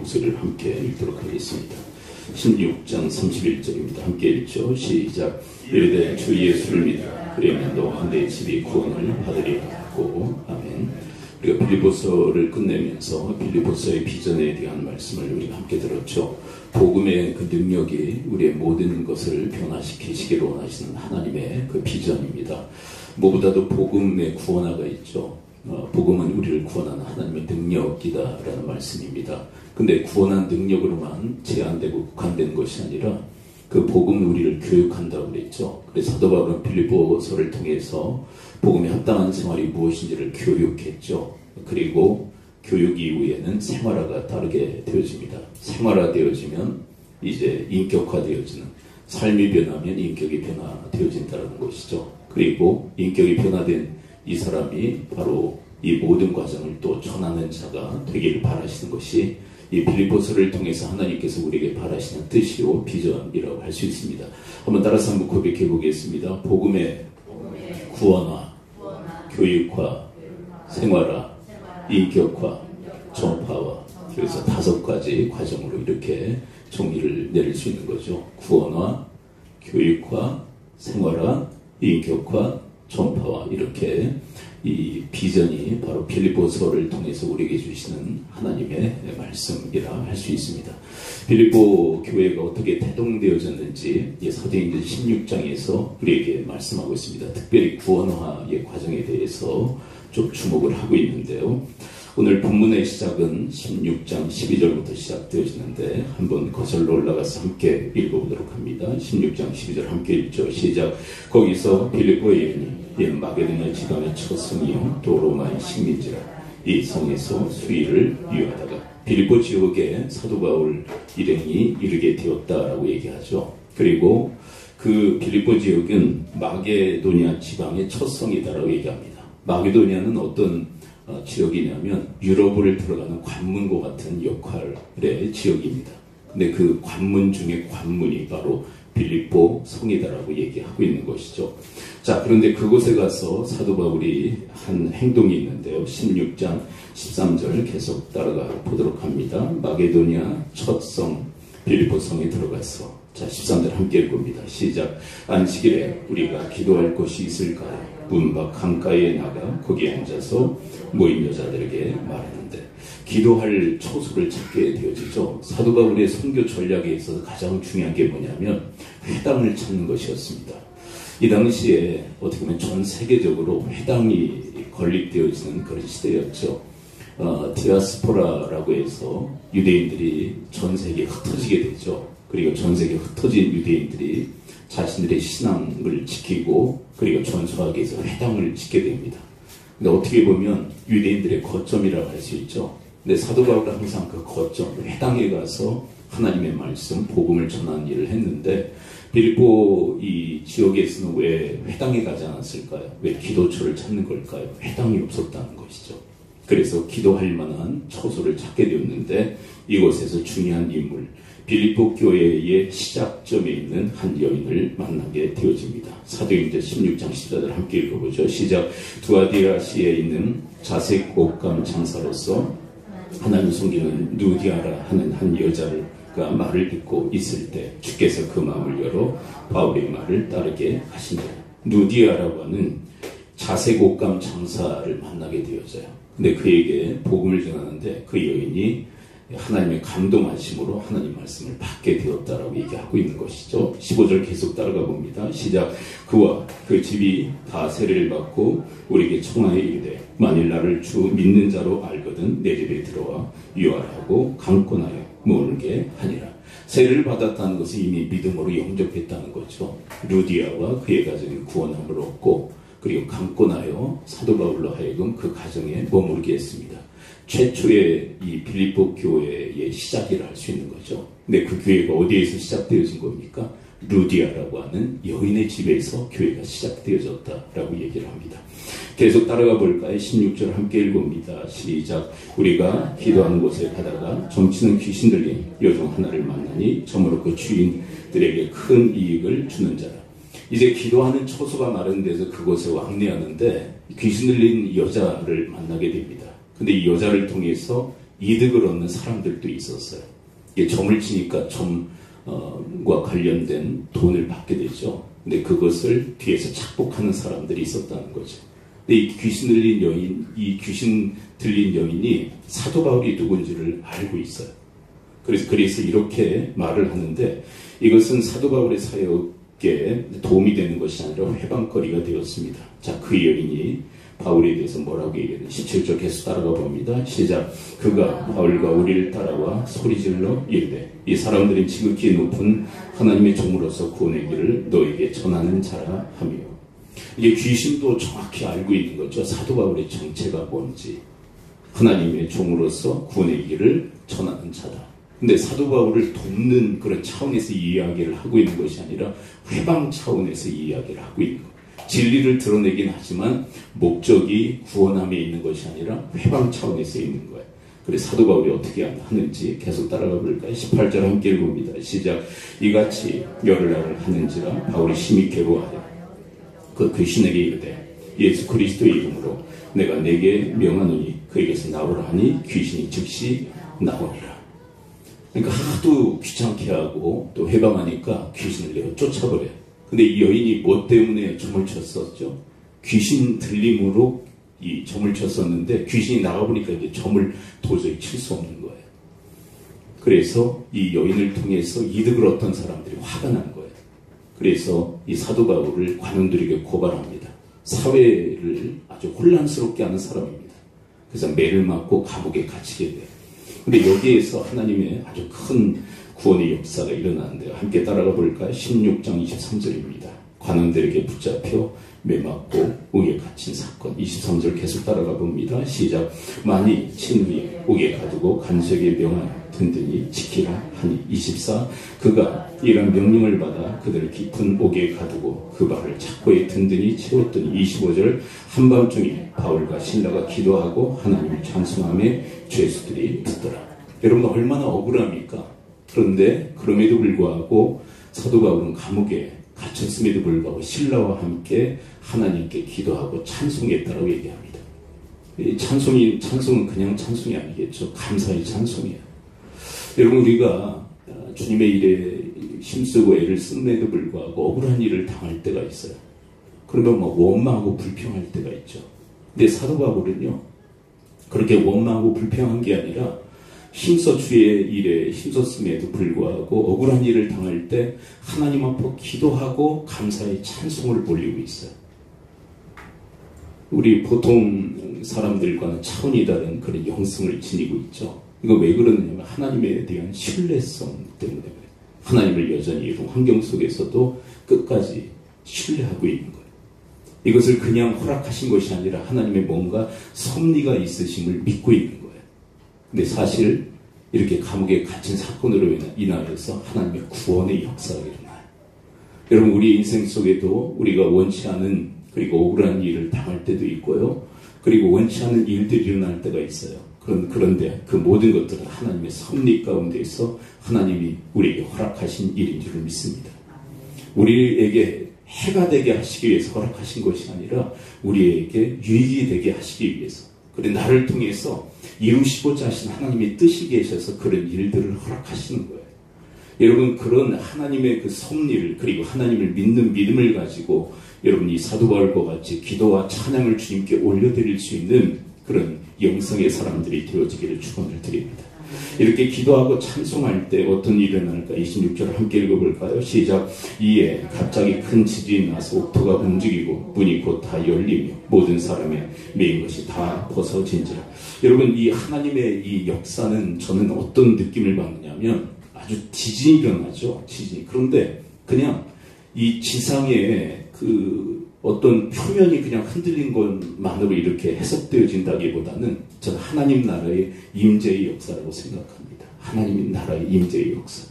목소리를 함께 읽도록 하겠습니다. 16장 31절입니다. 함께 읽죠. 시작. 이르되 주 예수를 믿으라. 그러면 너와 내 집이 구원을 받으리라. 아멘. 우리가 빌립보서를 끝내면서 빌립보서의 비전에 대한 말씀을 우리가 함께 들었죠. 복음의 그 능력이 우리의 모든 것을 변화시키시기를 원하시는 하나님의 그 비전입니다. 무엇보다도 복음의 구원화가 있죠. 복음은 우리를 구원하는 하나님의 능력이다라는 말씀입니다. 근데 구원한 능력으로만 제한되고 국한된 것이 아니라 그 복음은 우리를 교육한다고 그랬죠. 그래서 사도 바울은 빌립보서를 통해서 복음에 합당한 생활이 무엇인지를 교육했죠. 그리고 교육 이후에는 생활화가 따르게 되어집니다. 생활화되어지면 이제 인격화되어지는, 삶이 변하면 인격이 변화되어진다는 것이죠. 그리고 인격이 변화된 이 사람이 바로 이 모든 과정을 또 전하는 자가 되기를 바라시는 것이 이 빌립보서를 통해서 하나님께서 우리에게 바라시는 뜻이요 비전이라고 할 수 있습니다. 한번 따라서 한번 고백해 보겠습니다. 복음의 구원화, 교육화, 생활화, 인격화, 전파화. 그래서 5가지 과정으로 이렇게 정의를 내릴 수 있는 거죠. 구원화, 교육화, 생활화, 인격화, 전파화. 이렇게 이 비전이 바로 빌립보서를 통해서 우리에게 주시는 하나님의 말씀이라 할 수 있습니다. 빌립보 교회가 어떻게 태동되어졌는지 사도행전 16장에서 우리에게 말씀하고 있습니다. 특별히 구원화의 과정에 대해서 좀 주목을 하고 있는데요. 오늘 본문의 시작은 16장 12절부터 시작되어지는데 한번 거슬러 올라가서 함께 읽어보도록 합니다. 16장 12절 함께 읽죠. 시작. 거기서 빌립보에 이르니 옛 마게도냐 지방의 첫 성이요 또 로마의 식민지라. 이 성에서 수일을 유하다가 빌립보 지역에 사도 바울 일행이 이르게 되었다라고 얘기하죠. 그리고 그 빌립보 지역은 마게도냐 지방의 첫 성이다라고 얘기합니다. 마게도냐는 어떤 지역이냐면 유럽을 들어가는 관문과 같은 역할의 지역입니다. 근데 그 관문 중에 관문이 바로 빌립보 성이다라고 얘기하고 있는 것이죠. 자, 그런데 그곳에 가서 사도 바울이 한 행동이 있는데요. 16장 13절 계속 따라가 보도록 합니다. 마게도냐 첫 성 빌립보 성에 들어가서 자 13절 함께 읽습니다. 시작. 안식일에 우리가 기도할 곳이 있을까요? 문 밖 강가에 나가 거기에 앉아서 모인 여자들에게 말하는데 기도할 초소를 찾게 되어지죠. 사도 바울의 선교 전략에 있어서 가장 중요한 게 뭐냐면 회당을 찾는 것이었습니다. 이 당시에 어떻게 보면 전 세계적으로 회당이 건립되어지는 그런 시대였죠. 디아스포라라고 해서 유대인들이 전 세계에 흩어지게 되죠. 그리고 전 세계에 흩어진 유대인들이 자신들의 신앙을 지키고 그리고 전수하기 위해서 회당을 짓게 됩니다. 근데 어떻게 보면 유대인들의 거점이라고 할 수 있죠. 근데 사도 바울은 항상 그 거점, 회당에 가서 하나님의 말씀, 복음을 전하는 일을 했는데 빌립보 이 지역에서는 왜 회당에 가지 않았을까요? 왜 기도처를 찾는 걸까요? 회당이 없었다는 것이죠. 그래서 기도할 만한 처소를 찾게 되었는데 이곳에서 중요한 인물, 빌립보 교회의 시작점에 있는 한 여인을 만나게 되어집니다. 사도행전 16장 14절 함께 읽어보죠. 시작. 두아디라시에 있는 자색 옷감 장사로서 하나님 섬기는 누디아라 하는 한 여자가 말을 듣고 있을 때 주께서 그 마음을 열어 바울의 말을 따르게 하시니라. 누디아라고 하는 자색 옷감 장사를 만나게 되어져요. 근데 그에게 복음을 전하는데 그 여인이 하나님의 감동하심으로 하나님 말씀을 받게 되었다라고 얘기하고 있는 것이죠. 15절 계속 따라가 봅니다. 시작. 그와 그 집이 다 세례를 받고 우리에게 청하에 이르되 만일 나를 주 믿는 자로 알거든 내 집에 들어와 유활하고 강권하여 몰게 하니라. 세례를 받았다는 것은 이미 믿음으로 영접했다는 거죠. 루디아와 그의 가정이 구원함을 얻고 그리고 강권하여 사도 바울로 하여금 그 가정에 머물게 했습니다. 최초의 이 빌립보 교회의 시작이라 할 수 있는 거죠. 근데 그 교회가 어디에서 시작되어진 겁니까? 루디아라고 하는 여인의 집에서 교회가 시작되어졌다라고 얘기를 합니다. 계속 따라가 볼까요? 16절 함께 읽어봅니다. 시작. 우리가 기도하는 곳에 가다가 점치는 귀신 들린 여종 하나를 만나니 저무로 그 주인들에게 큰 이익을 주는 자라. 이제 기도하는 처소가 마련돼서 그곳에 왕래하는데 귀신 들린 여자를 만나게 됩니다. 근데 이 여자를 통해서 이득을 얻는 사람들도 있었어요. 이게 점을 치니까 점과 관련된 돈을 받게 되죠. 근데 그것을 뒤에서 착복하는 사람들이 있었다는 거죠. 근데 이 귀신 들린 여인이 사도 바울이 누군지를 알고 있어요. 그래서 이렇게 말을 하는데, 이것은 사도 바울의 사역에 도움이 되는 것이 아니라 회방거리가 되었습니다. 자, 그 여인이 바울에 대해서 뭐라고 얘기하는 17절 계속 따라가 봅니다. 시작. 그가 바울과 우리를 따라와 소리질러 이르되 이 사람들은 지극히 높은 하나님의 종으로서 구원의 길을 너에게 전하는 자라 하며. 이게 귀신도 정확히 알고 있는 거죠. 사도 바울의 정체가 뭔지. 하나님의 종으로서 구원의 길을 전하는 자다. 근데 사도 바울을 돕는 그런 차원에서 이 이야기를 하고 있는 것이 아니라 회방 차원에서 이 이야기를 하고 있는 거예요. 진리를 드러내긴 하지만 목적이 구원함에 있는 것이 아니라 회방 차원에서 있는 거예요. 그래서 사도 바울이 어떻게 하는지 계속 따라가 볼까요? 18절 함께 읽어봅니다. 시작. 이같이 열흘날을 하는지라 바울이 심히 괴로워하여 그 귀신에게 이르되 예수 그리스도의 이름으로 내가 내게 명하노니 그에게서 나오라 하니 귀신이 즉시 나오니라. 그러니까 하도 귀찮게 하고 또 회방하니까 귀신을 내어 쫓아버려요. 근데 이 여인이 뭐 때문에 점을 쳤었죠? 귀신 들림으로 이 점을 쳤었는데 귀신이 나가보니까 이제 점을 도저히 칠 수 없는 거예요. 그래서 이 여인을 통해서 이득을 얻던 사람들이 화가 난 거예요. 그래서 이 사도 바울을 관원들에게 고발합니다. 사회를 아주 혼란스럽게 하는 사람입니다. 그래서 매를 맞고 감옥에 갇히게 돼요. 근데 여기에서 하나님의 아주 큰 구원의 역사가 일어나는데요. 함께 따라가 볼까요? 16장 23절입니다. 관원들에게 붙잡혀 매맞고 옥에 갇힌 사건. 23절 계속 따라가 봅니다. 시작. 많이 친 후에 옥에 가두고 간수에게 명하여 든든히 지키라 하니. 24. 그가 이런 명령을 받아 그들을 깊은 옥에 가두고 그 발을 착고에 든든히 채웠더니. 25절. 한밤중에 바울과 신라가 기도하고 하나님을 찬송하며 죄수들이 듣더라. 여러분 얼마나 억울합니까? 그런데 그럼에도 불구하고 사도 바울은 감옥에 갇혔음에도 불구하고 신라와 함께 하나님께 기도하고 찬송했다라고 얘기합니다. 이 찬송은 그냥 찬송이 아니겠죠. 감사의 찬송이에요. 여러분 우리가 주님의 일에 힘쓰고 애를 쓴데도 불구하고 억울한 일을 당할 때가 있어요. 그러면 원망하고 불평할 때가 있죠. 근데 사도 바울은요 그렇게 원망하고 불평한 게 아니라 힘써 주의 일에 힘썼음에도 불구하고 억울한 일을 당할 때 하나님 앞에 기도하고 감사의 찬송을 올리고 있어요. 우리 보통 사람들과는 차원이 다른 그런 영성을 지니고 있죠. 이거 왜 그러느냐면 하나님에 대한 신뢰성 때문에 그래요. 하나님을 여전히 환경 속에서도 끝까지 신뢰하고 있는 거예요. 이것을 그냥 허락하신 것이 아니라 하나님의 뭔가 섭리가 있으심을 믿고 있는 거예요. 근데 사실 이렇게 감옥에 갇힌 사건으로 인하여서 하나님의 구원의 역사가 일어나요. 여러분 우리 인생 속에도 우리가 원치 않은 그리고 억울한 일을 당할 때도 있고요. 그리고 원치 않은 일들이 일어날 때가 있어요. 그런데 그 모든 것들은 하나님의 섭리 가운데서 하나님이 우리에게 허락하신 일인 줄 믿습니다. 우리에게 해가 되게 하시기 위해서 허락하신 것이 아니라 우리에게 유익이 되게 하시기 위해서. 그래 나를 통해서 이루시고자 하신 하나님의 뜻이 계셔서 그런 일들을 허락하시는 거예요. 여러분 그런 하나님의 그 섭리를 그리고 하나님을 믿는 믿음을 가지고 여러분 이 사도 바울과 같이 기도와 찬양을 주님께 올려드릴 수 있는 그런 영성의 사람들이 되어지기를 축원을 드립니다. 이렇게 기도하고 찬송할 때 어떤 일이 일어날까? 26절 함께 읽어볼까요? 시작. 이에 갑자기 큰 지진이 나서 옥토가 움직이고 문이 곧 다 열리며 모든 사람의 메인 것이 다 벗어진지라. 여러분 이 하나님의 이 역사는 저는 어떤 느낌을 받느냐면 아주 지진이 일어나죠. 지진이. 그런데 그냥 이 지상에 그 어떤 표면이 그냥 흔들린 것만으로 이렇게 해석되어진다기보다는 저는 하나님 나라의 임재의 역사라고 생각합니다. 하나님 나라의 임재의 역사.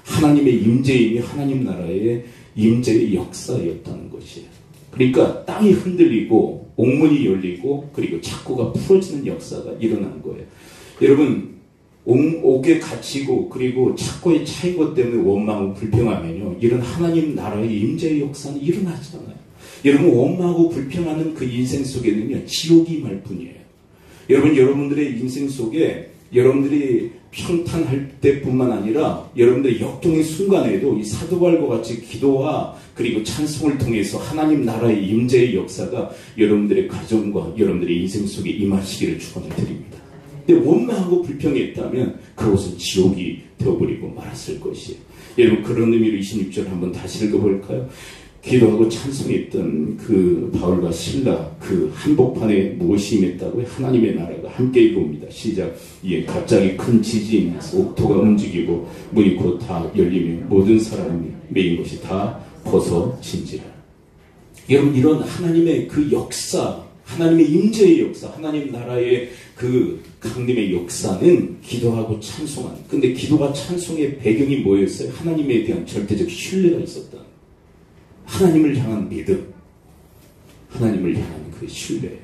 하나님의 임재임이 하나님 나라의 임재의 역사였다는 것이에요. 그러니까 땅이 흔들리고 옥문이 열리고 그리고 착고가 풀어지는 역사가 일어난 거예요. 여러분 옥에 갇히고 그리고 착고에 차인 것 때문에 원망하고 불평하면요 이런 하나님 나라의 임재의 역사는 일어나지 않아요. 여러분 원망하고 불평하는 그 인생 속에는요 지옥이 임할 뿐이에요. 여러분 여러분들의 인생 속에 여러분들이 평탄할 때뿐만 아니라 여러분들의 역경의 순간에도 이 사도바울과 같이 기도와 그리고 찬송을 통해서 하나님 나라의 임재의 역사가 여러분들의 가정과 여러분들의 인생 속에 임하시기를 축원을 드립니다. 근데 원망하고 불평했다면 그곳은 지옥이 되어버리고 말았을 것이에요. 여러분, 그런 의미로 26절 한번 다시 읽어볼까요? 기도하고 찬송했던 그 바울과 실라, 그 한복판에 무엇이 임했다고요? 하나님의 나라가 함께 이룹니다. 시작. 예, 갑자기 큰 지진이 나서 옥토가 움직이고 문이 곧 다 열리며 모든 사람이 메인 것이 다 벗어진지라. 여러분, 이런 하나님의 그 역사, 하나님의 임재의 역사, 하나님 나라의 그 강림의 역사는 기도하고 찬송하는. 근데 기도와 찬송의 배경이 뭐였어요? 하나님에 대한 절대적 신뢰가 있었다. 하나님을 향한 믿음, 하나님을 향한 그 신뢰.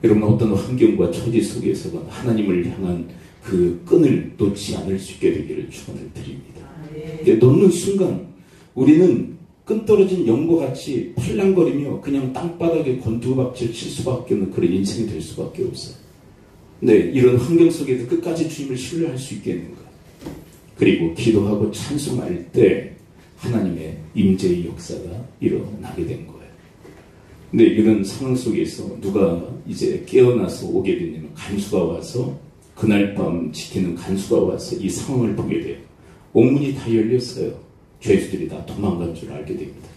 여러분, 어떤 환경과 처지 속에서건 하나님을 향한 그 끈을 놓지 않을 수 있게 되기를 축원을 드립니다. 놓는 순간 우리는 끈 떨어진 영과 같이 팔랑거리며 그냥 땅바닥에 곤두박질 칠 수밖에 없는 그런 인생이 될 수밖에 없어요. 네, 이런 환경 속에서 끝까지 주님을 신뢰할 수 있겠는가? 그리고 기도하고 찬송할 때 하나님의 임재의 역사가 일어나게 된 거예요. 근데 이런 상황 속에서 누가 이제 깨어나서 오게 되냐면 간수가 와서, 그날 밤 지키는 간수가 와서 이 상황을 보게 돼요. 옥문이 다 열렸어요. 죄수들이 다 도망간 줄 알게 됩니다.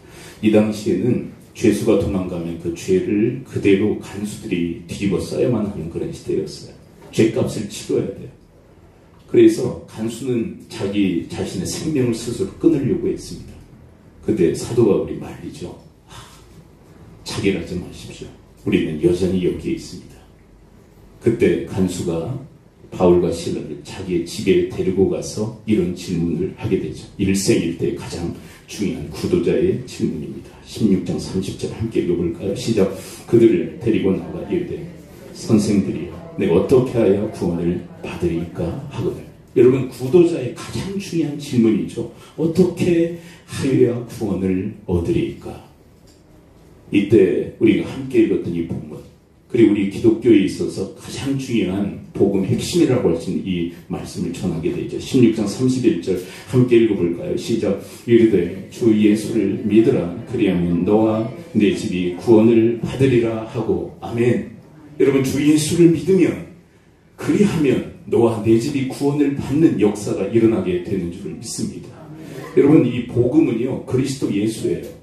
이 당시에는 죄수가 도망가면 그 죄를 그대로 간수들이 뒤집어 써야만 하는 그런 시대였어요. 죄값을 치러야 돼요. 그래서 간수는 자기 자신의 생명을 스스로 끊으려고 했습니다. 근데 사도 바울이 말리죠. 자결하지 마십시오. 우리는 여전히 여기에 있습니다. 그때 간수가 바울과 실라를 자기의 집에 데리고 가서 이런 질문을 하게 되죠. 일생일대의 가장 중요한 구도자의 질문입니다. 16장 30절 함께 읽어볼까요? 시작. 그들을 데리고 나가 이르되 선생들이여, 내가 어떻게 하여 구원을 받으리까 하거든. 여러분, 구도자의 가장 중요한 질문이죠. 어떻게 하여야 구원을 얻으리까? 이때 우리가 함께 읽었던 이 본문, 그리고 우리 기독교에 있어서 가장 중요한 복음의 핵심이라고 할 수 있는 이 말씀을 전하게 되죠. 16장 31절 함께 읽어볼까요? 시작. 이르되 주 예수를 믿으라. 그리하면 너와 내 집이 구원을 받으리라 하고. 아멘. 여러분, 주 예수를 믿으면, 그리하면 너와 내 집이 구원을 받는 역사가 일어나게 되는 줄을 믿습니다. 여러분, 이 복음은요, 그리스도 예수예요.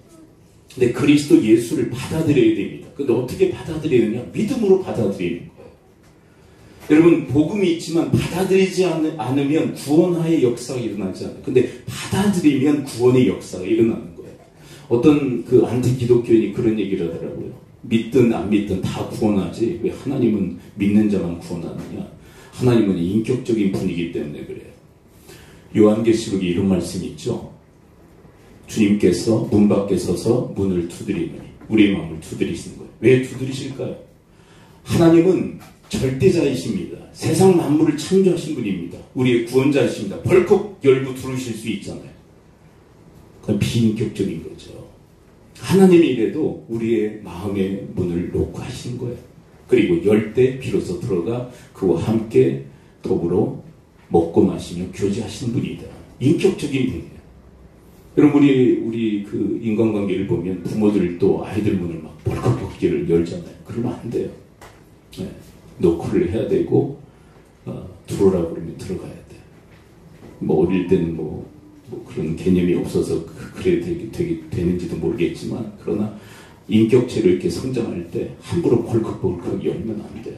근데 그리스도 예수를 받아들여야 됩니다. 근데 어떻게 받아들이느냐? 믿음으로 받아들이는 거예요. 여러분, 복음이 있지만 받아들이지 않으면 구원의 역사가 일어나지 않아요. 근데 받아들이면 구원의 역사가 일어나는 거예요. 어떤 그 안티 기독교인이 그런 얘기를 하더라고요. 믿든 안 믿든 다 구원하지 왜 하나님은 믿는 자만 구원하느냐? 하나님은 인격적인 분이기 때문에 그래요. 요한계시록에 이런 말씀이 있죠. 주님께서 문 밖에 서서 문을 두드리느니, 우리의 마음을 두드리시는 거예요. 왜 두드리실까요? 하나님은 절대자이십니다. 세상 만물을 창조하신 분입니다. 우리의 구원자이십니다. 벌컥 열고 들어오실 수 있잖아요. 그건 비인격적인 거죠. 하나님이 이래도 우리의 마음의 문을 놓고 하시는 거예요. 그리고 열 때 비로소 들어가 그와 함께 더불어 먹고 마시며 교제하시는 분이다. 인격적인 분이에요. 여러분, 우리 그 인간관계를 보면 부모들도 아이들 문을 막 벌컥벌컥 열잖아요. 그러면 안 돼요. 네. 노크를 해야 되고, 들어오라고 그러면 들어가야 돼. 뭐 어릴 때는 뭐 그런 개념이 없어서 그래 되는지도 모르겠지만, 그러나 인격체로 이렇게 성장할 때 함부로 벌컥벌컥 열면 안 돼요.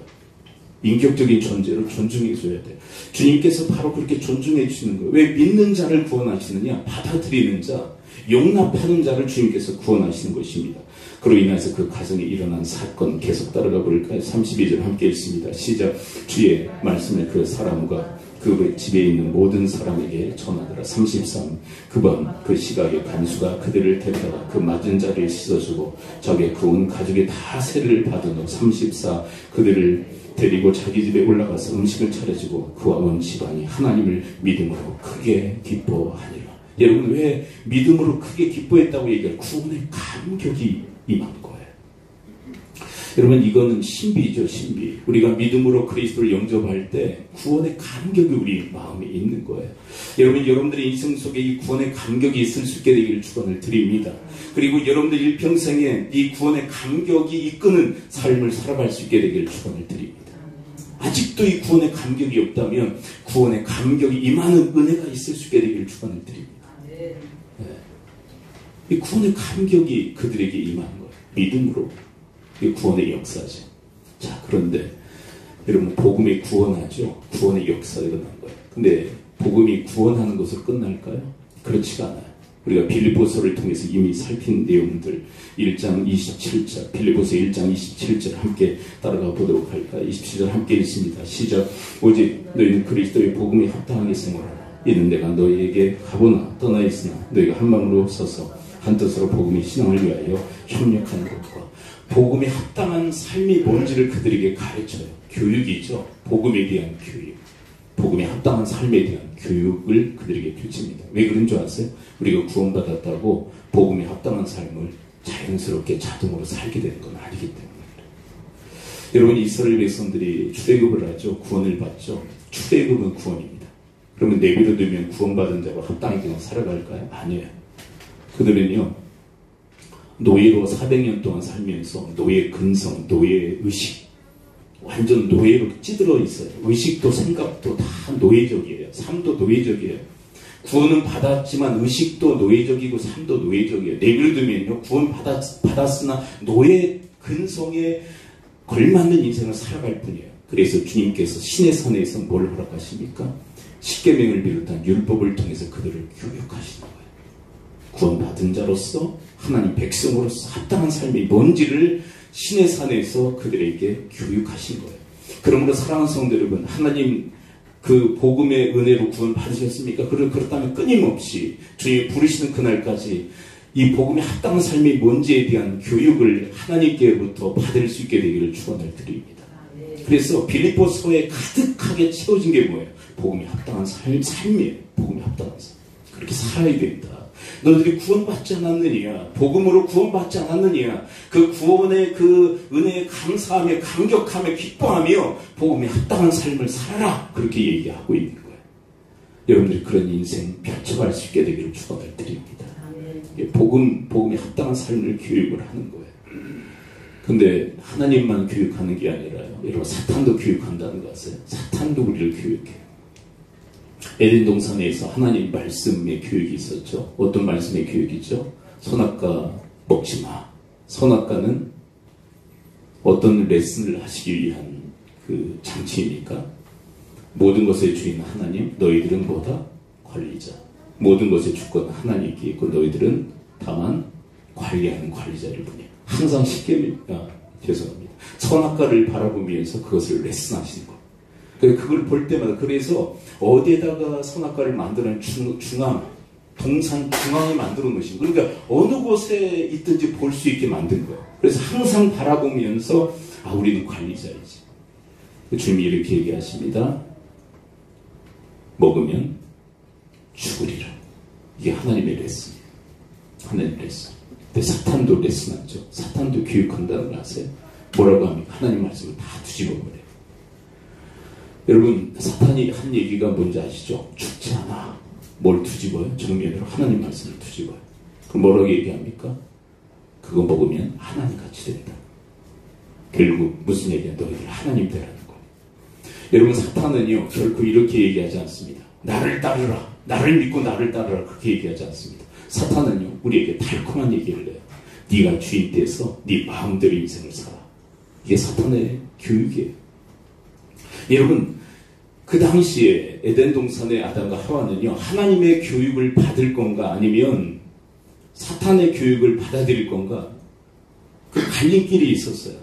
인격적인 존재로 존중해줘야 돼요. 주님께서 바로 그렇게 존중해 주시는 거예요. 왜? 믿는 자를 구원하시느냐? 받아들이는 자, 용납하는 자를 주님께서 구원하시는 것입니다. 그로 인해서 그 가정에 일어난 사건 계속 따라가 볼까요? 32절 함께 읽습니다. 시작. 주의 말씀을 그 사람과 그 집에 있는 모든 사람에게 전하더라. 33. 그 밤 그 시각에 간수가 그들을 데려다가 그 맞은 자를 씻어주고 적의 그 온 가족이 다 세를 받은 후 34. 그들을 데리고 자기 집에 올라가서 음식을 차려주고 그와 온 집안이 하나님을 믿음으로 크게 기뻐하니라. 여러분, 왜 믿음으로 크게 기뻐했다고 얘기할? 구원의 감격이 임한 거예요. 여러분 이거는 신비죠, 신비. 우리가 믿음으로 그리스도를 영접할 때 구원의 감격이 우리 마음에 있는 거예요. 여러분들의 인생 속에 이 구원의 감격이 있을 수 있게 되기를 축원을 드립니다. 그리고 여러분들 일평생에 이 구원의 감격이 이끄는 삶을 살아갈 수 있게 되기를 축원을 드립니다. 아직도 이 구원의 감격이 없다면 구원의 감격이 임하는 은혜가 있을 수 있게 되기를 축원을 드립니다. 네. 이 구원의 감격이 그들에게 임하는 거예요. 믿음으로. 이 구원의 역사죠. 자, 그런데 여러분 복음이 구원하죠. 구원의 역사가 일어난 거예요. 근데 복음이 구원하는 것으로 끝날까요? 그렇지가 않아요. 우리가 빌립보서를 통해서 이미 살핀 내용들 1장 27절 빌립보서 1장 27절 함께 따라가 보도록 할까요? 27절 함께 읽습니다. 시작. 오직 너희는 그리스도의 복음에 합당하게 생활하라. 이는 내가 너희에게 가보나 떠나 있으나 너희가 한 마음으로 서서 한 뜻으로 복음의 신앙을 위하여 협력하는 것과 복음에 합당한 삶이 뭔지를 그들에게 가르쳐요. 교육이죠. 복음에 대한 교육. 복음에 합당한 삶에 대한 교육을 그들에게 주십니다. 왜 그런 줄 아세요? 우리가 구원받았다고 복음에 합당한 삶을 자연스럽게 자동으로 살게 되는 건 아니기 때문에 그래요. 여러분 이스라엘 백성들이 출애굽을 하죠. 구원을 받죠. 출애굽은 구원입니다. 그러면 내버려두면 구원받은 자로 합당히 그냥 살아갈까요? 아니에요. 그들은요. 노예로 400년 동안 살면서 노예 근성, 노예 의식 완전 노예로 찌들어 있어요. 의식도 생각도 다 노예적이에요. 삶도 노예적이에요. 구원은 받았지만 의식도 노예적이고 삶도 노예적이에요. 내버려두면요. 구원 받았으나 노예 근성에 걸맞는 인생을 살아갈 뿐이에요. 그래서 주님께서 신의 산에서 뭘 허락하십니까? 십계명을 비롯한 율법을 통해서 그들을 교육하시는 거예요. 구원받은 자로서 하나님 백성으로서 합당한 삶이 뭔지를 신의 산에서 그들에게 교육하신 거예요. 그러므로 사랑하는 성도 여러분, 하나님 그 복음의 은혜로 구원 받으셨습니까? 그렇다면 끊임없이 주님 부르시는 그날까지 이 복음에 합당한 삶이 뭔지에 대한 교육을 하나님께로부터 받을 수 있게 되기를 축원을 드립니다. 그래서 빌립보서에 가득하게 채워진 게 뭐예요? 복음에 합당한 삶이에요. 복음에 합당한 삶. 그렇게 살아야 된다. 너희들이 구원받지 않았느냐? 복음으로 구원받지 않았느냐? 그 구원의 그 은혜에 감사하며 감격하며 기뻐하며 복음에 합당한 삶을 살아라. 그렇게 얘기하고 있는 거예요. 여러분들이 그런 인생 펼쳐갈 수 있게 되기를 축원을 드립니다. 복음에 합당한 삶을 교육을 하는 거예요. 근데 하나님만 교육하는 게 아니라요. 여러분 사탄도 교육한다는 거 아세요? 사탄도 우리를 교육해요. 에덴 동산에서 하나님 말씀의 교육이 있었죠. 어떤 말씀의 교육이죠? 선악과 먹지 마. 선악과는 어떤 레슨을 하시기 위한 그 장치입니까? 모든 것의 주인 하나님, 너희들은 뭐다? 관리자. 모든 것의 주권은 하나님께 있고 너희들은 다만 관리하는 관리자를 뿐이에요. 항상 죄송합니다. 선악과를 바라보면서 그것을 레슨하시는 거예요. 그걸 볼 때마다 그래서 어디에다가 선악과를 만드는 동산 중앙에 만들어 놓으신 거예요. 그러니까 어느 곳에 있든지 볼 수 있게 만든 거예요. 그래서 항상 바라보면서 우리는 관리자이지. 주님이 이렇게 얘기하십니다. 먹으면 죽으리라. 이게 하나님의 레슨이에요. 하나님의 레슨. 근데 사탄도 레슨하죠. 사탄도 교육한다는 거 아세요? 뭐라고 합니까? 하나님 말씀을 다 뒤집어버려요. 여러분 사탄이 한 얘기가 뭔지 아시죠? 죽지 않아. 뭘 뒤집어요? 정면으로 하나님 말씀을 뒤집어요. 그럼 뭐라고 얘기합니까? 그거 먹으면 하나님같이 된다. 결국 무슨 얘기야? 너희들 하나님 되라는 거예요. 여러분 사탄은요 결코 이렇게 얘기하지 않습니다. 나를 따르라. 나를 믿고 나를 따르라. 그렇게 얘기하지 않습니다. 사탄은요 우리에게 달콤한 얘기를 해요. 네가 주인 돼서 네 마음대로 인생을 살아. 이게 사탄의 교육이에요. 여러분 그 당시에 에덴 동산의 아담과 하와는요 하나님의 교육을 받을 건가 아니면 사탄의 교육을 받아들일 건가 그 갈림길이 있었어요.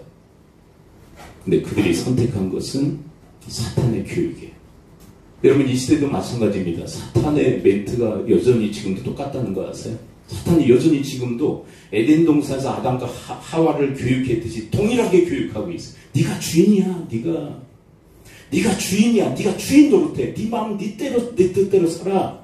근데 그들이 선택한 것은 사탄의 교육이에요. 여러분 이 시대도 마찬가지입니다. 사탄의 멘트가 여전히 지금도 똑같다는 거 아세요? 사탄이 여전히 지금도 에덴 동산에서 아담과 하와를 교육했듯이 동일하게 교육하고 있어요. 네가 주인이야. 네가 주인이야. 네가 주인 노릇해. 네 마음 네 뜻대로 살아.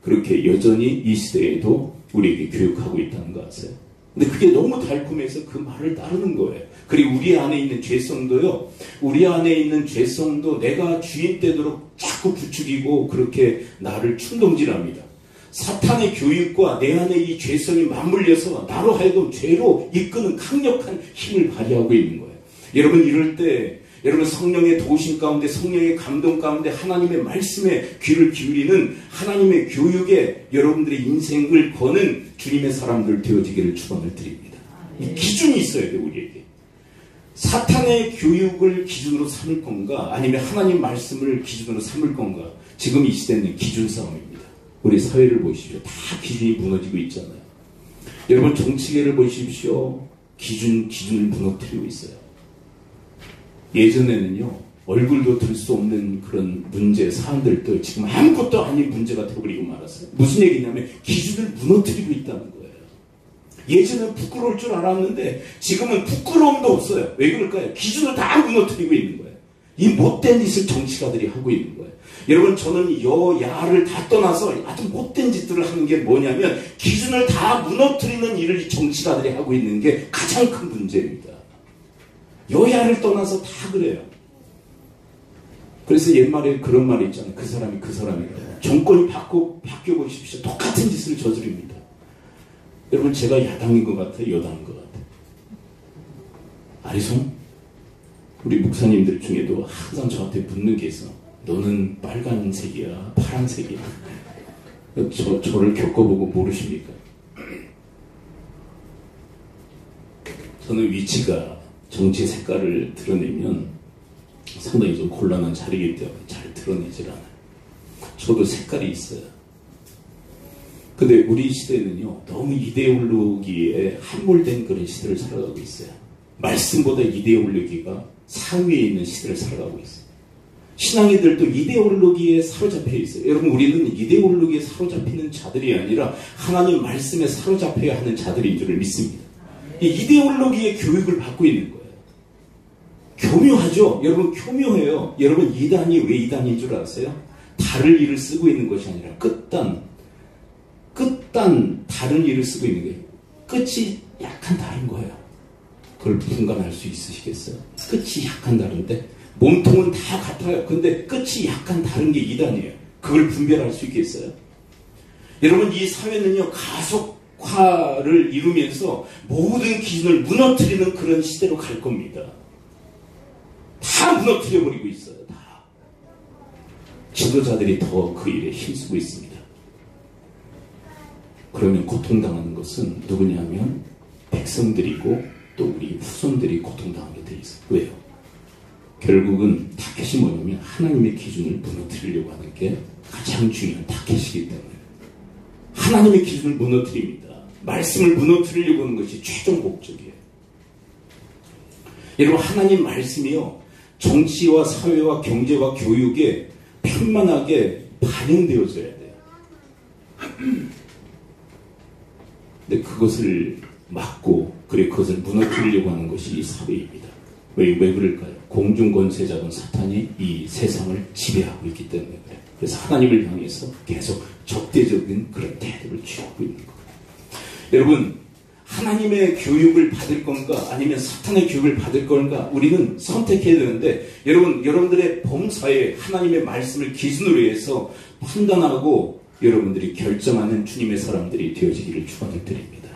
그렇게 여전히 이 시대에도 우리에게 교육하고 있다는 거 아세요? 근데 그게 너무 달콤해서 그 말을 따르는 거예요. 그리고 우리 안에 있는 죄성도요, 우리 안에 있는 죄성도 내가 주인 되도록 자꾸 부추기고 그렇게 나를 충동질합니다. 사탄의 교육과 내 안에 이 죄성이 맞물려서 나로 하여금 죄로 이끄는 강력한 힘을 발휘하고 있는 거예요. 여러분, 이럴 때 여러분, 성령의 도우심 가운데, 성령의 감동 가운데 하나님의 말씀에 귀를 기울이는 하나님의 교육에 여러분들의 인생을 거는 주님의 사람들 되어지기를 축원을 드립니다. 이 기준이 있어야 돼요, 우리에게. 사탄의 교육을 기준으로 삼을 건가, 아니면 하나님 말씀을 기준으로 삼을 건가. 지금 이 시대는 기준 싸움입니다. 우리 사회를 보십시오. 다 기준이 무너지고 있잖아요. 여러분, 정치계를 보십시오. 기준을 무너뜨리고 있어요. 예전에는요, 얼굴도 들 수 없는 그런 문제, 사안들도 지금 아무것도 아닌 문제가 되어버리고 말았어요. 무슨 얘기냐면 기준을 무너뜨리고 있다는 거예요. 예전엔 부끄러울 줄 알았는데 지금은 부끄러움도 없어요. 왜 그럴까요? 기준을 다 무너뜨리고 있는 거예요. 이 못된 짓을 정치가들이 하고 있는 거예요. 여러분, 저는 여야를 다 떠나서 아주 못된 짓들을 하는 게 뭐냐면 기준을 다 무너뜨리는 일을 이 정치가들이 하고 있는 게 가장 큰 문제입니다. 여야를 떠나서 다 그래요. 그래서 옛말에 그런 말이 있잖아요. 그 사람이 그 사람이다. 정권이 바뀌어 보십시오. 똑같은 짓을 저지릅니다. 여러분, 제가 야당인 것 같아요? 여당인 것 같아요? 아리송? 우리 목사님들 중에도 항상 저한테 묻는 게 있어. 너는 빨간색이야? 파란색이야? 저를 겪어보고 모르십니까? 저는 위치가 정치 색깔을 드러내면 상당히 좀 곤란한 자리이기 때문에 잘 드러내질 않아요. 저도 색깔이 있어요. 근데 우리 시대는요, 너무 이데올로기에 함몰된 그런 시대를 살아가고 있어요. 말씀보다 이데올로기가 상위에 있는 시대를 살아가고 있어요. 신앙인들도 이데올로기에 사로잡혀 있어요. 여러분, 우리는 이데올로기에 사로잡히는 자들이 아니라 하나님 말씀에 사로잡혀야 하는 자들인 줄을 믿습니다. 이 이데올로기의 교육을 받고 있는 거예요. 교묘하죠? 여러분, 교묘해요. 여러분, 이단이 왜 이단인 줄 아세요? 다른 일을 쓰고 있는 것이 아니라 끝단 다른 일을 쓰고 있는 거예요. 끝이 약간 다른 거예요. 그걸 분간할 수 있으시겠어요? 끝이 약간 다른데 몸통은 다 같아요. 근데 끝이 약간 다른 게 이단이에요. 그걸 분별할 수 있겠어요? 여러분, 이 사회는요, 가속화를 이루면서 모든 기준을 무너뜨리는 그런 시대로 갈 겁니다. 다 무너뜨려버리고 있어요. 다. 지도자들이 더 그 일에 힘쓰고 있습니다. 그러면 고통당하는 것은 누구냐면 백성들이고 또 우리 후손들이 고통당하게 돼 있어요. 왜요? 결국은 타켓이 뭐냐면 하나님의 기준을 무너뜨리려고 하는 게 가장 중요한 타켓이기 때문에 하나님의 기준을 무너뜨립니다. 말씀을 무너뜨리려고 하는 것이 최종 목적이에요. 여러분, 하나님 말씀이요, 정치와 사회와 경제와 교육에 편만하게 반영되어져야 돼요. 근데 그것을 막고 그것을 무너뜨리려고 하는 것이 이 사회입니다. 왜 그럴까요? 공중권세자분 사탄이 이 세상을 지배하고 있기 때문에 그래요. 그래서 하나님을 향해서 계속 적대적인 그런 태도를 취하고 있는 거예요. 여러분, 하나님의 교육을 받을 건가 아니면 사탄의 교육을 받을 건가 우리는 선택해야 되는데, 여러분들의 범사에 하나님의 말씀을 기준으로 해서 판단하고 여러분들이 결정하는 주님의 사람들이 되어지기를 축원을 드립니다.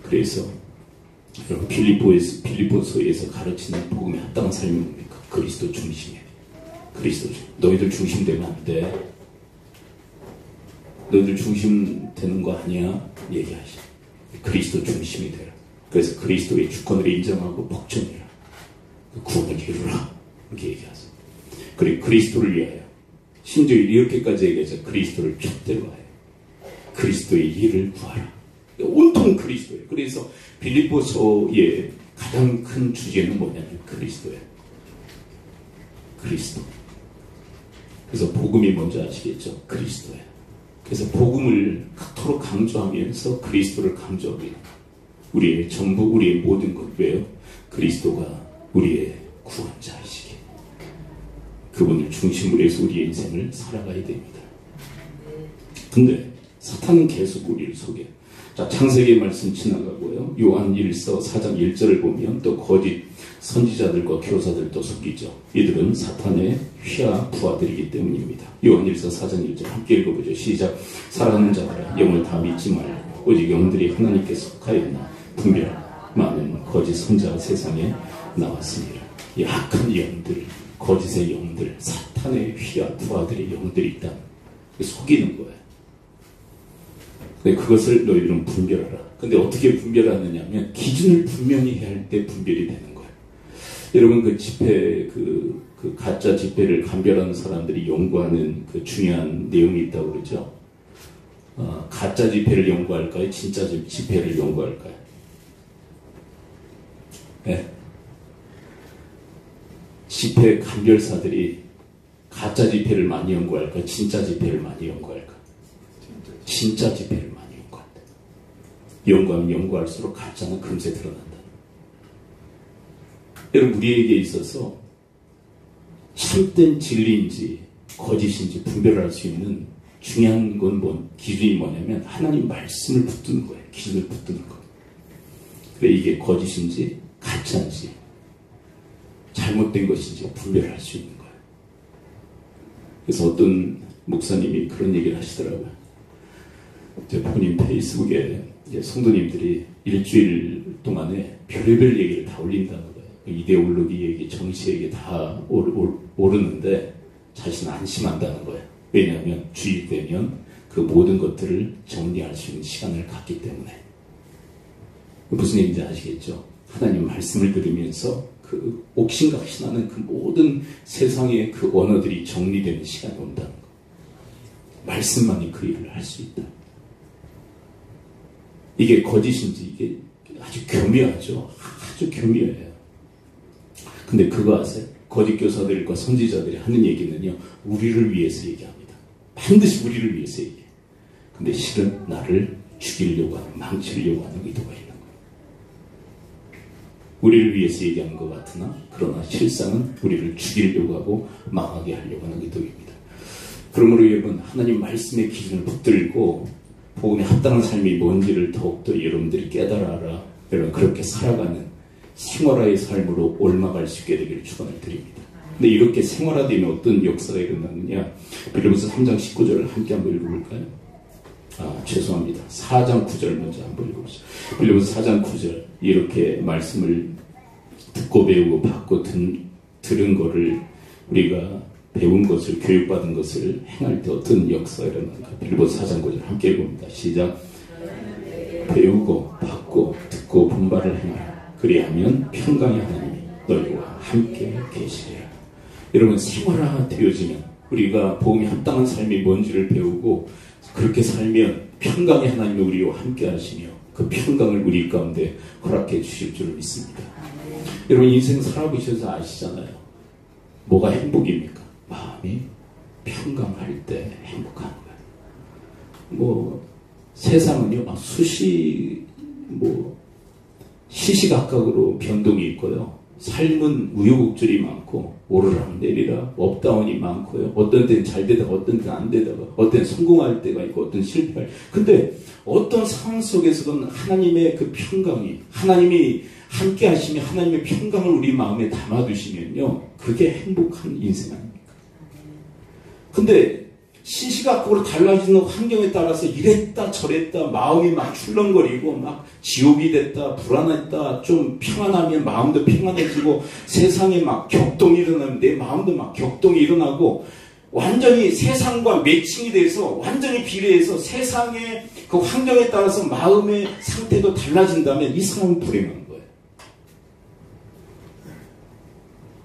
그래서 여러분, 빌립보서에서 가르치는 복음에 합당한 삶이 뭡니까? 그리스도 중심이에요. 그리스도 중심. 너희들 중심되면 안 돼. 너희들 중심 되는 거 아니야? 얘기하시죠. 그리스도 중심이 되라. 그래서 그리스도의 주권을 인정하고 복종해라. 구원을 이루라. 이렇게 얘기하세요. 그리고 그리스도를 위하여, 심지어 이렇게까지 얘기해서 그리스도를 촛대로 하여 그리스도의 일을 구하라. 온통 그리스도예요. 그래서 빌립보서의 가장 큰 주제는 뭐냐면 그리스도예요. 그리스도. 그래서 복음이 뭔지 아시겠죠? 그리스도예요. 그래서 복음을 그토록 강조하면서 그리스도를 강조하고 있는 우리의 전부, 우리의 모든 것. 왜요? 그리스도가 우리의 구원자이시기에 그분을 중심으로 해서 우리의 인생을 살아가야 됩니다. 근데 사탄은 계속 우리를 속여요. 자, 창세기 말씀 지나가고요. 요한 1서 4장 1절을 보면 또 거짓 선지자들과 교사들도 속이죠. 이들은 사탄의 휘하 부하들이기 때문입니다. 요한 1서 4장 1절 함께 읽어보죠. 시작. 사랑하는 자들아 영을 다 믿지 말고 오직 영들이 하나님께 속하였나 분별 많은 거짓 선지자가 세상에 나왔습니다. 약한 영들, 거짓의 영들, 사탄의 휘하 부하들의 영들이 있다. 속이는 거예요. 근데 그것을 너희들은 분별하라. 근데 어떻게 분별하느냐 하면 기준을 분명히 해야 할 때 분별이 되는 거예요. 여러분 그 집회, 그 가짜 집회를 감별하는 사람들이 연구하는 그 중요한 내용이 있다고 그러죠. 가짜 집회를 연구할까요? 진짜 집회를 연구할까요? 네. 집회 감별사들이 가짜 집회를 많이 연구할까요? 진짜 집회를 많이 연구할까요? 진짜 집회를 많이 연구한다. 연구하면 연구할수록 가짜는 금세 드러난다. 여러분 우리에게 있어서 참된 진리인지 거짓인지 분별할 수 있는 중요한 건 기준이 뭐냐면 하나님 말씀을 붙드는 거예요. 기준을 붙드는 거예요. 그래 이게 거짓인지 가짜인지 잘못된 것인지 분별할 수 있는 거예요. 그래서 어떤 목사님이 그런 얘기를 하시더라고요. 제 본인 페이스북에 성도님들이 일주일 동안에 별의별 얘기를 다 올린다는 거예요. 이데올로기 얘기, 정치 얘기 다 오르는데 자신은 안심한다는 거예요. 왜냐하면 주일되면 그 모든 것들을 정리할 수 있는 시간을 갖기 때문에. 무슨 얘기인지 아시겠죠? 하나님 말씀을 들으면서 그 옥신각신하는 그 모든 세상의 그 언어들이 정리되는 시간이 온다는 거. 말씀만이 그 일을 할 수 있다. 이게 거짓인지 이게 아주 교묘하죠. 아주 교묘해요. 근데 그거 아세요? 거짓 교사들과 선지자들이 하는 얘기는요. 우리를 위해서 얘기합니다. 반드시 우리를 위해서 얘기해요. 근데 실은 나를 죽이려고 하는, 망치려고 하는 의도가 있는 거예요. 우리를 위해서 얘기하는 것 같으나 그러나 실상은 우리를 죽이려고 하고 망하게 하려고 하는 의도입니다. 그러므로 여러분 하나님 말씀의 기준을 붙들고 복음에 합당한 삶이 뭔지를 더욱더 여러분들이 깨달아라. 여러분 그렇게 살아가는 생활화의 삶으로 옮아갈 수 있게 되기를 축원을 드립니다. 근데 이렇게 생활화되면 어떤 역사가 일어나느냐? 빌립보서 3장 19절을 함께 한번 읽어볼까요? 죄송합니다. 4장 9절 먼저 한번 읽어보시죠. 빌립보서 4장 9절 이렇게 말씀을 듣고 배우고 받고 들은 거를 우리가 배운 것을 교육받은 것을 행할 때 어떤 역사가 일어나는가? 빌립보서 4장 9절 함께 읽어봅니다. 시작. 배우고 받고 듣고 본바를 행하라. 그리하면 평강의 하나님이 너희와 함께 계시리라. 여러분 생활화 되어지면 우리가 복음에 합당한 삶이 뭔지를 배우고 그렇게 살면 평강의 하나님이 우리와 함께 하시며 그 평강을 우리 가운데 허락해 주실 줄 믿습니다. 여러분 인생 살아보셔서 아시잖아요. 뭐가 행복입니까? 마음이 평강할 때 행복한 거예요. 세상은요 시시각각으로 변동이 있고요. 삶은 우여곡절이 많고 오르락내리락 업다운이 많고요. 어떤 때는 잘 되다가 어떤 때는 안 되다가 어떤 때는 성공할 때가 있고 어떤 때는 실패할. 근데 어떤 상황 속에서는 하나님의 그 평강이 하나님이 함께 하시며 하나님의 평강을 우리 마음에 담아두시면요. 그게 행복한 인생 아닙니까? 근데 시시각각으로 달라지는 환경에 따라서 이랬다 저랬다 마음이 막 출렁거리고 막 지옥이 됐다 불안했다 좀 평안하면 마음도 평안해지고 세상에 막 격동이 일어나면 내 마음도 막 격동이 일어나고 완전히 세상과 매칭이 돼서 완전히 비례해서 세상의 그 환경에 따라서 마음의 상태도 달라진다면 이 사람은 불행한 거예요.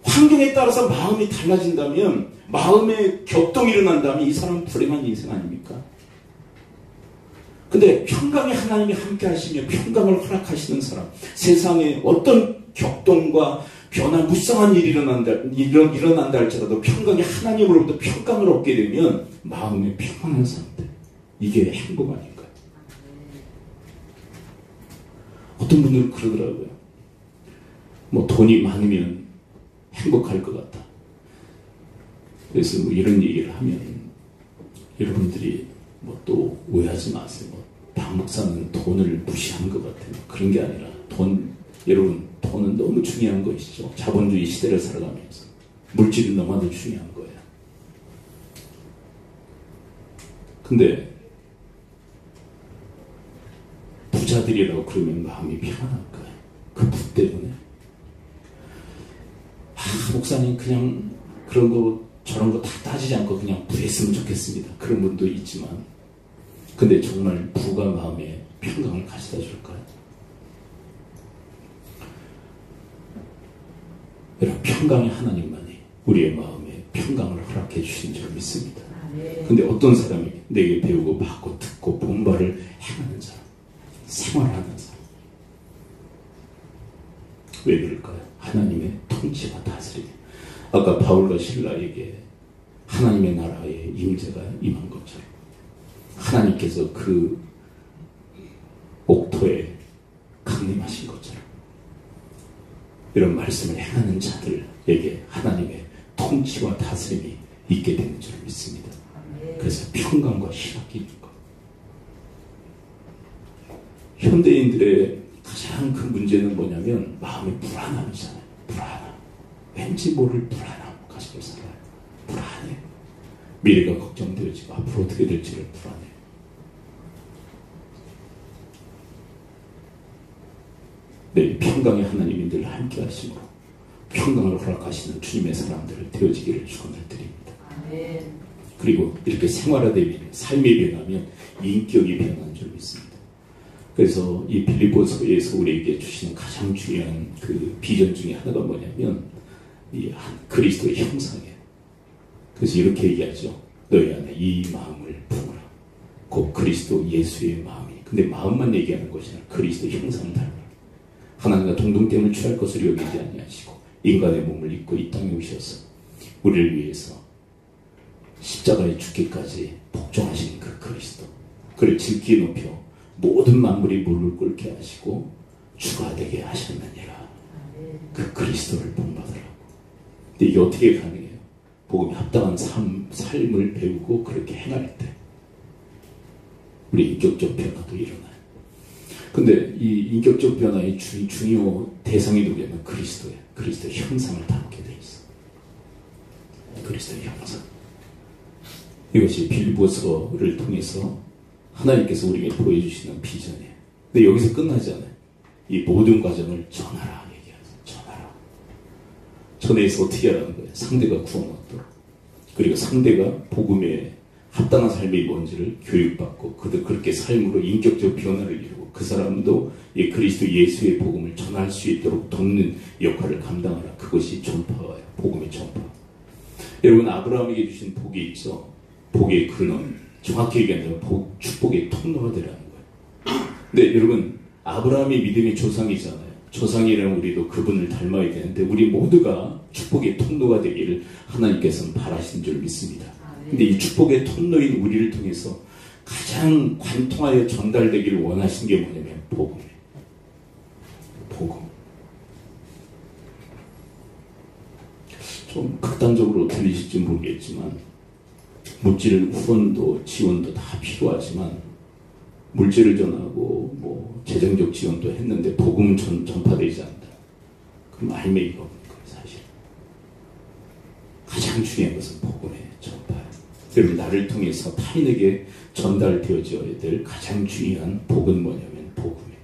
환경에 따라서 마음이 달라진다면 마음에 격동이 일어난다면 이 사람은 불행한 인생 아닙니까? 근데 평강의 하나님이 함께 하시며 평강을 허락하시는 사람, 세상에 어떤 격동과 변화, 무쌍한 일이 일어난다 할지라도 평강의 하나님으로부터 평강을 얻게 되면 마음의 평안한 상태, 이게 행복 아닌가요? 어떤 분들은 그러더라고요. 돈이 많으면 행복할 것 같다. 그래서 이런 얘기를 하면 여러분들이 또 오해하지 마세요. 박 목사는 돈을 무시한 것 같아요. 그런 게 아니라 여러분 돈은 너무 중요한 것이죠. 자본주의 시대를 살아가면서 물질이 너무나도 중요한 거예요. 근데 부자들이라고 그러면 마음이 편안할 거예요. 그 부 때문에. 목사님 그냥 그런 거 저런 거 다 따지지 않고 그냥 부했으면 좋겠습니다. 그런 분도 있지만, 근데 정말 부가 마음에 평강을 가져다 줄까요? 여러분, 평강의 하나님만이 우리의 마음에 평강을 허락해 주신 줄 믿습니다. 근데 어떤 사람이 내게 배우고 받고 듣고 본 바를 행하는 사람, 생활하는 사람, 왜 그럴까요? 하나님의 통치와 다스림. 아까 바울과 실라에게 하나님의 나라의 임재가 임한 것처럼 하나님께서 그 옥토에 강림하신 것처럼 이런 말씀을 행하는 자들에게 하나님의 통치와 다스림이 있게 되는 줄 믿습니다. 그래서 평강과 희락이 있는 것. 현대인들의 가장 큰 문제는 뭐냐면 마음의 불안함이잖아요. 불안함. 왠지 모를 불안함 가지고 살아요. 불안해. 미래가 걱정되어지고 앞으로 어떻게 될지를 불안해. 네, 평강의 하나님이 늘 함께 하심으로 평강을 허락하시는 주님의 사람들을 되어지기를 축원을 드립니다. 그리고 이렇게 생활화되면 삶이 변하면 인격이 변하는 줄 믿습니다. 그래서 이 빌립보서에서 우리에게 주시는 가장 중요한 그 비전 중에 하나가 뭐냐면 이 그리스도의 형상이에요. 그래서 이렇게 얘기하죠. 너희 안에 이 마음을 품으라. 곧 그리스도 예수의 마음이. 근데 마음만 얘기하는 것이 아니라 그리스도의 형상을 닮으라. 하나님과 동등됨을 취할 것을 여기지 아니하시고 인간의 몸을 입고 이 땅에 오셔서 우리를 위해서 십자가에 죽기까지 복종하신 그 그리스도, 그를 질기에 높여 모든 만물이 무릎을 꿇게 하시고 주가 되게 하셨느니라. 그 그리스도를 본받으라고. 근데 이게 어떻게 가능해요? 복음에 합당한 삶을 배우고 그렇게 행할 때 우리 인격적 변화도 일어나요. 근데 이 인격적 변화의 중요 대상이 누구냐면 그리스도예요. 그리스도의 형상을 담게 돼 있어. 그리스도의 형상. 이것이 빌립보서를 통해서 하나님께서 우리에게 보여주시는 비전이에요. 근데 여기서 끝나지 않아요. 이 모든 과정을 전하라 얘기하죠. 전하라. 전해서 어떻게 하라는 거예요? 상대가 구원 얻도록. 그리고 상대가 복음에 합당한 삶이 뭔지를 교육받고 그들 그렇게 삶으로 인격적 변화를 이루고 그 사람도 이 그리스도 예수의 복음을 전할 수 있도록 돕는 역할을 감당하라. 그것이 전파예요. 복음의 전파. 여러분, 아브라함에게 주신 복이 있죠. 복의 근원, 정확히 얘기하면 축복의 통로가 되라는 거예요. 근데 여러분, 아브라함이 믿음의 조상이잖아요. 조상이라면 우리도 그분을 닮아야 되는데 우리 모두가 축복의 통로가 되기를 하나님께서는 바라신 줄 믿습니다. 근데 이 축복의 통로인 우리를 통해서 가장 관통하여 전달되기를 원하신 게 뭐냐면 복음이에요. 복음. 좀 극단적으로 들리실지 모르겠지만 물질 후원도 지원도 다 필요하지만 물질을 전하고 뭐 재정적 지원도 했는데 복음은 전파되지 않는다. 그럼 알맹이가 없는 거예요. 사실 가장 중요한 것은 복음의 전파예요. 여러분, 나를 통해서 타인에게 전달되어져야 될 가장 중요한 복은 뭐냐면 복음이에요.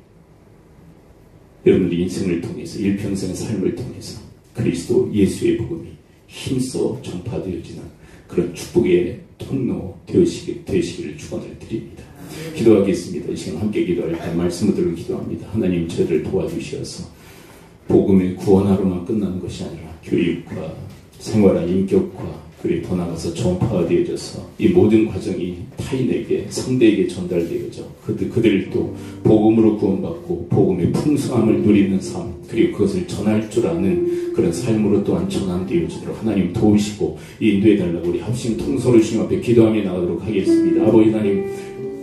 여러분들의 인생을 통해서 일평생의 삶을 통해서 그리스도 예수의 복음이 힘써 전파되어지는 그런 축복의 통로 되시기를 축원을 드립니다. 기도하겠습니다. 이 시간 함께 기도할 때 말씀을 들고 기도합니다. 하나님, 저희를 도와주셔서 복음의 구원하로만 끝나는 것이 아니라 교육과 생활한 인격과 그리고 더 나아가서 전파되어져서 이 모든 과정이 타인에게 상대에게 전달되어져 그들을 또 복음으로 구원받고 복음의 풍성함을 누리는 삶, 그리고 그것을 전할 줄 아는 그런 삶으로 또한 전환되어지도록 하나님 도우시고 인도해달라고 우리 합심 통솔을 주님 앞에 기도하며 나가도록 하겠습니다. 아버지 하나님,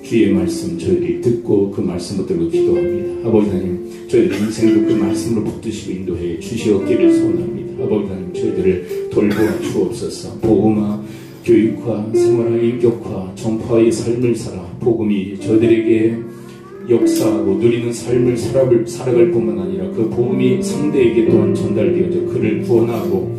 주의 말씀 저희들이 듣고 그 말씀을 들고 기도합니다. 아버지 하나님, 저희들 인생도 그 말씀으로 붙드시고 인도해 주시옵기를 소원합니다. 아버지 하나님, 저희들을 돌보아 주옵소서. 복음화 교육화, 생활화, 인격화, 전파의 삶을 살아 복음이 저들에게 역사하고 누리는 삶을 살아갈 뿐만 아니라 그 복음이 상대에게 또한 전달되어져 그를 구원하고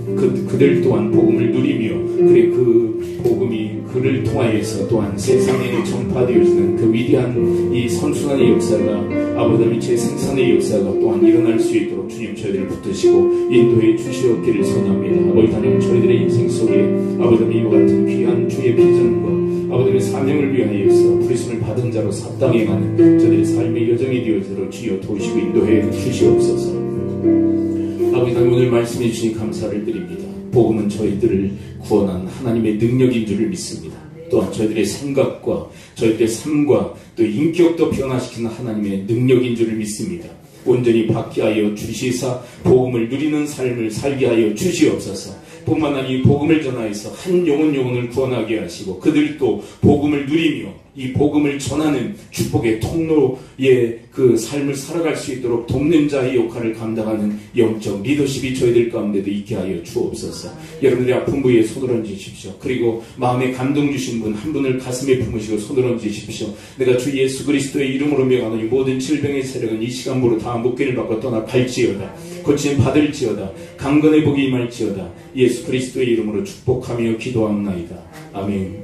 그들 또한 복음을 누리며 그래 그 복음이 그를 통하여서 또한 세상에 전파되어지는 그 위대한 이 선순환의 역사가 아버지 재생산의 역사가 또한 일어날 수 있도록 주님 저희들을 붙드시고 인도해 주시옵기를 소원합니다. 아버지 하나님 저희들의 인생 속에 아버지 이와 같은 귀한 주의 비전과 아버지의 사명을 위하여서 부르심을 받은 자로 삽당해 가는 저들의 삶의 여정이 되어지도록 주여 도우시고 인도해 주시옵소서. 아버지 하나님 오늘 말씀해 주시니 감사를 드립니다. 복음은 저희들을 구원한 하나님의 능력인 줄을 믿습니다. 또한 저희들의 생각과 저희들의 삶과 또 인격도 변화시키는 하나님의 능력인 줄을 믿습니다. 온전히 받게 하여 주시사 복음을 누리는 삶을 살게 하여 주시옵소서. 뿐만 아니라 이 복음을 전하여서 한 영혼을 구원하게 하시고 그들도 복음을 누리며 이 복음을 전하는 축복의 통로의 그 삶을 살아갈 수 있도록 돕는 자의 역할을 감당하는 영적 리더십이 저희들 가운데도 있게 하여 주옵소서. 여러분들의 아픈 부위에 손을 얹으십시오. 그리고 마음에 감동 주신 분 한 분을 가슴에 품으시고 손을 얹으십시오. 내가 주 예수 그리스도의 이름으로 명하노니 모든 질병의 세력은 이 시간부로 다 묶기를 받고 떠나갈지어다. 고침 받을지어다. 강건의 복이 임할지어다. 예수 그리스도의 이름으로 축복하며 기도합나이다. 아멘.